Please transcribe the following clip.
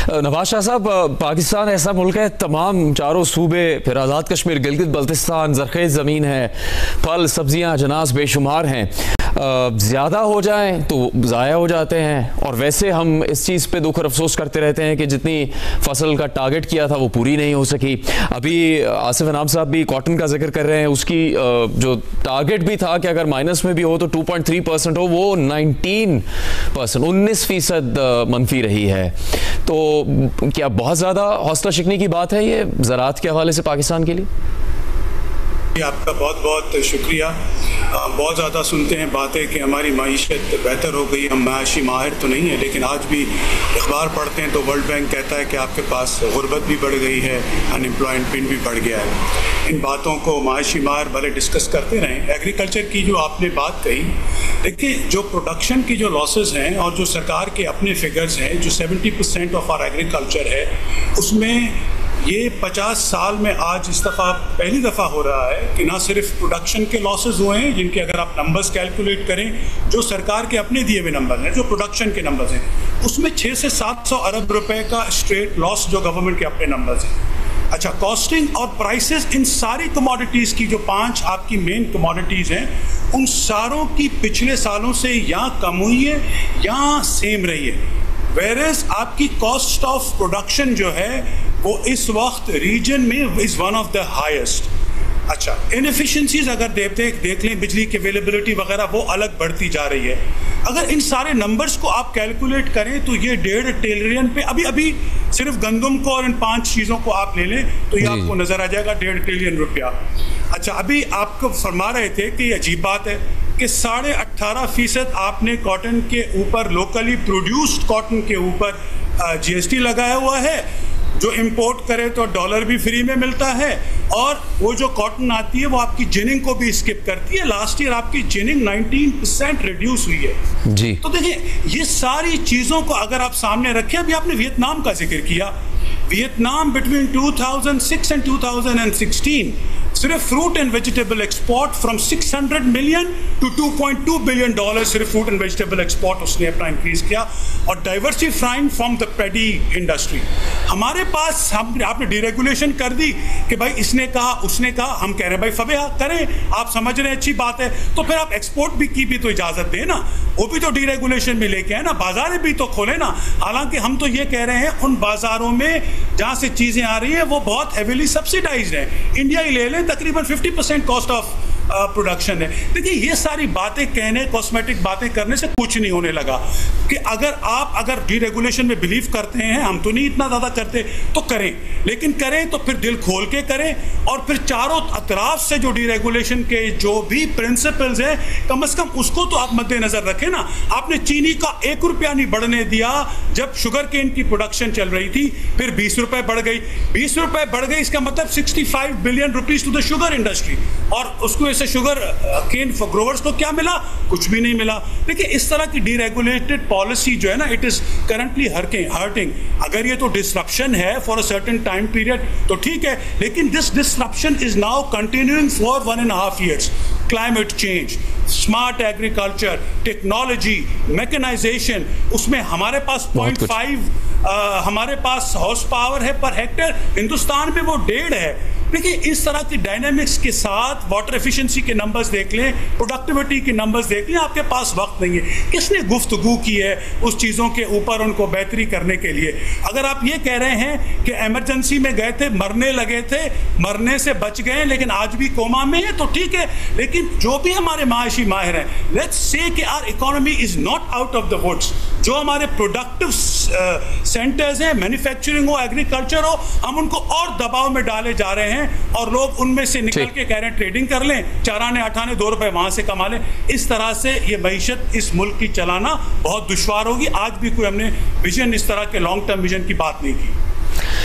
نواز شاہ صاحب، پاکستان ایسا ملک ہے، تمام چاروں صوبے، پھر آزاد کشمیر، گلگت بلتستان زرخیز زمین ہے، پھل سبزیاں اجناس بے شمار ہیں، زیادہ ہو جائیں تو ضائع ہو جاتے ہیں، اور ویسے ہم اس چیز پہ دکھ اور افسوس کرتے رہتے ہیں کہ جتنی فصل کا ٹارگٹ کیا تھا وہ پوری نہیں ہو سکی۔ ابھی آصف انعام صاحب بھی کاٹن کا ذکر کر رہے ہیں، اس کی جو ٹارگٹ بھی تھا کہ اگر مائنس میں بھی ہو تو 2.3% ہو، وہ 19% منفی رہی ہے۔ تو کیا بہت زیادہ حوصلہ شکنی کی بات ہے یہ زراعت کے حوالے سے پاکستان کے لیے؟ آپ کا بہت بہت شکریہ۔ بہت زیادہ سنتے ہیں باتیں کہ ہماری معیشت بہتر ہو گئی، ہم معاشی ماہر تو نہیں ہیں، لیکن آج بھی اخبار پڑھتے ہیں تو ورلڈ بینک کہتا ہے کہ آپ کے پاس غربت بھی بڑھ گئی ہے، ان امپلائمنٹ بھی بڑھ گیا ہے۔ ان باتوں کو معاشی ماہر بھلے ڈسکس کرتے رہیں۔ ایگریکلچر کی جو آپ نے بات کہی، دیکھیں جو پروڈکشن کی جو لاسز ہیں اور جو سرکار کے اپنے فگرز ہیں، جو 70% آف آر ایگریکلچر ہے، اس میں یہ 50 سال میں آج اس دفعہ پہلی دفعہ ہو رہا ہے کہ نہ صرف پروڈکشن کے لاسز ہوئے ہیں، جن کے اگر آپ نمبرز کیلکولیٹ کریں، جو سرکار کے اپنے دیے ہوئے نمبر ہیں، جو پروڈکشن کے نمبرز ہیں، اس میں 600 سے 700 ارب روپے کا اسٹریٹ لاس جو گورنمنٹ کے اپنے نمبرز ہیں۔ اچھا، کاسٹنگ اور پرائسز ان ساری کموڈیٹیز کی جو 5 آپ کی مین کموڈیٹیز ہیں، ان ساروں کی پچھلے سالوں سے یا کم ہوئی ہے یا سیم رہی ہے، ویئرز آپ کی کاسٹ آف پروڈکشن جو ہے وہ اس وقت ریجن میں is one of the highest. اچھا، انیفیشنسیز اگر دیکھ لیں، بجلی کی اویلیبلٹی وغیرہ وہ الگ بڑھتی جا رہی ہے۔ اگر ان سارے نمبرز کو آپ کیلکولیٹ کریں تو یہ 1.5 ٹریلین پہ ابھی صرف گندم کو اور ان 5 چیزوں کو آپ لے لیں تو یہ آپ کو نظر آ جائے گا 1.5 ٹریلین روپیہ۔ اچھا، ابھی آپ کو فرما رہے تھے کہ یہ عجیب بات ہے کہ 18.5% آپ نے کاٹن کے اوپر، لوکلی پروڈیوسڈ کاٹن کے اوپر GST لگایا ہوا ہے۔ جو امپورٹ کرے تو ڈالر بھی فری میں ملتا ہے، اور وہ جو کاٹن آتی ہے وہ آپ کی جننگ کو بھی اسکپ کرتی ہے۔ لاسٹ ایئر آپ کی جننگ 19% ریڈیوس ہوئی ہے جی۔ تو دیکھیں یہ ساری چیزوں کو اگر آپ سامنے رکھیں، ابھی آپ نے ویتنام کا ذکر کیا، ویتنام بٹوین 2006 and 2016 صرف fruit and vegetable export from 600 million to 2.2 billion dollar, صرف فروٹ اینڈ ویجیٹیبل ایکسپورٹ اس نے اپنا انکریز کیا، اور diversifying from the paddy industry. ہمارے پاس آپ نے ڈی ریگولیشن کر دی کہ بھائی اس نے کہا اس نے کہا، ہم کہہ رہے ہیں بھائی فبیا کریں، آپ سمجھ رہے ہیں اچھی بات ہے، تو پھر آپ ایکسپورٹ بھی کی بھی تو اجازت دیں نا، وہ بھی تو ڈی ریگولیشن میں لے کے آئے نا، بازاریں بھی تو کھولیں نا۔ حالانکہ ہم تو یہ کہہ رہے ہیں ان بازاروں میں جہاں سے چیزیں آ رہی ہیں وہ بہت ہیویلی سبسیڈائزڈ ہیں۔ انڈیا ہی لے لیں، تقریباً 50% کاسٹ آف پروڈکشن ہے۔ دیکھیے یہ ساری باتیں کہنے، کاسمیٹک باتیں کرنے سے کچھ نہیں ہونے لگا، کہ اگر ڈی ریگولیشن میں بلیو کرتے ہیں، ہم تو نہیں اتنا زیادہ کرتے، تو کریں، لیکن کریں تو پھر دل کھول کے کریں، اور پھر چاروں اطراف سے جو ڈی ریگولیشن کے جو بھی پرنسپلز ہیں، کم از کم اس کو تو آپ مد نظر رکھیں نا۔ آپ نے چینی کا 1 روپیہ نہیں بڑھنے دیا جب شوگر کین کی پروڈکشن چل رہی تھی، پھر 20 روپے بڑھ گئی، 20 روپے بڑھ گئی، اس کا مطلب 65 billion rupees to the sugar industry, اور اس کو سے شوگر کین گروورز کو کیا ملا؟ کچھ بھی نہیں ملا۔ دیکھیں اس طرح کی ڈی ریگولیٹڈ پالیسی جو ہے نا، اٹ از کرنٹلی ہرٹنگ۔ اگر یہ تو ڈسرپشن ہے for a certain time period تو ٹھیک ہے، لیکن this disruption is now continuing for 1.5 years۔ Climate change, smart agriculture, technology, mechanisation, اس میں ہمارے پاس 0.5 ہمارے پاس ہارس پاور ہے پر ہیکٹر، ہندوستان میں وہ 1.5 ہے۔ دیکھیں اس طرح کی ڈائنامکس کے ساتھ واٹر ایفیشنسی کے نمبرز دیکھ لیں، پروڈکٹیوٹی کے نمبرز دیکھ لیں، آپ کے پاس وقت نہیں ہے۔ کس نے گفتگو کی ہے اس چیزوں کے اوپر ان کو بہتری کرنے کے لیے؟ اگر آپ یہ کہہ رہے ہیں کہ ایمرجنسی میں گئے تھے، مرنے لگے تھے، مرنے سے بچ گئے لیکن آج بھی کوما میں ہے، تو ٹھیک ہے، لیکن جو بھی ہمارے معاشی ماہر ہیں، let's say that our economy is not out of the woods. جو ہمارے پروڈکٹیو سینٹرز ہیں، مینوفیکچرنگ ہو، ایگریکلچر ہو، ہم ان کو اور دباؤ میں ڈالے جا رہے ہیں، اور لوگ ان میں سے نکل کے کہہ رہے ہیں ٹریڈنگ کر لیں، 4 آنے 8 آنے 2 روپے وہاں سے کما لیں۔ اس طرح سے یہ معیشت اس ملک کی چلانا بہت دشوار ہوگی۔ آج بھی کوئی ہم نے ویژن اس طرح کے لانگ ٹرم ویژن کی بات نہیں کی۔